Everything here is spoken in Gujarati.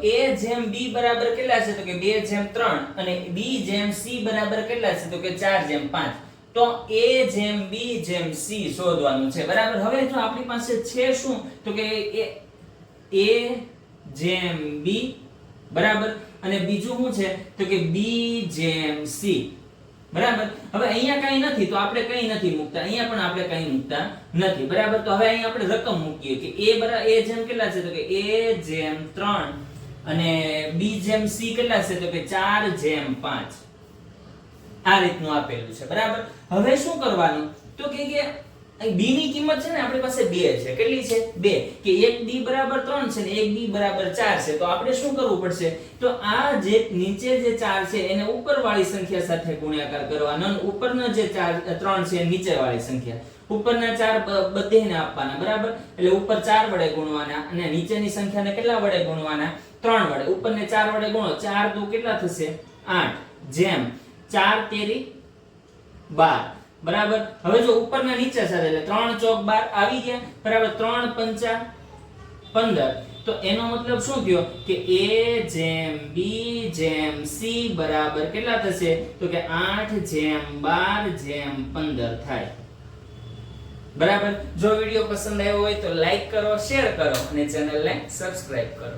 a જેમ b બરાબર કેટલા છે તો કે 2/3 અને b જેમ c બરાબર કેટલા છે તો કે 4/5 તો a જેમ b જેમ c શોધવાનું છે બરાબર હવે જો આપણી પાસે છે શું તો કે a જેમ b બરાબર અને બીજું શું છે તો કે b જેમ c બરાબર હવે અહીંયા કઈ નથી તો આપણે કઈ નથી મૂકતા અહીંયા પણ આપણે કઈ મૂકતા નથી બરાબર તો હવે અહીંયા આપણે રકમ મૂકીએ કે a જેમ કેટલા છે તો કે a જેમ 3 અને b જેમ c કેટલા છે તો કે 4/5 આ રીતનું આપેલું છે બરાબર હવે શું કરવાનું તો કે b ની કિંમત છે ને આપણી પાસે 2 છે કેટલી છે 2 કે એક b બરાબર 3 છે ને એક b બરાબર 4 છે તો આપણે શું કરવું પડશે તો આ જે નીચે જે 4 છે એને ઉપરવાળી સંખ્યા સાથે ગુણાકાર કરવાનો અને ઉપરનો જે 3 છે નીચેવાળી સંખ્યા ઉપરના 4 બધેને આપવાના બરાબર એટલે ઉપર 4 વડે ગુણવાના અને નીચેની સંખ્યાને કેટલા વડે ગુણવાના 3 વડે ઉપરને 4 વડે ગુણો 4 દુ કેટલા થશે 8 જેમ 4 તેરી 12 બરાબર હવે જો ઉપરના નીચે સાથે એટલે 3 ચોક 12 આવી ગયા બરાબર 3 પંચા 15 તો એનો મતલબ શું થયો કે a જેમ b જેમ c બરાબર કેટલા થશે તો કે 8 જેમ 12 જેમ 15 થાય બરાબર જો વિડિયો પસંદ આવ્યો હોય તો લાઈક કરો શેર કરો અને ચેનલને સબસ્ક્રાઇબ કરો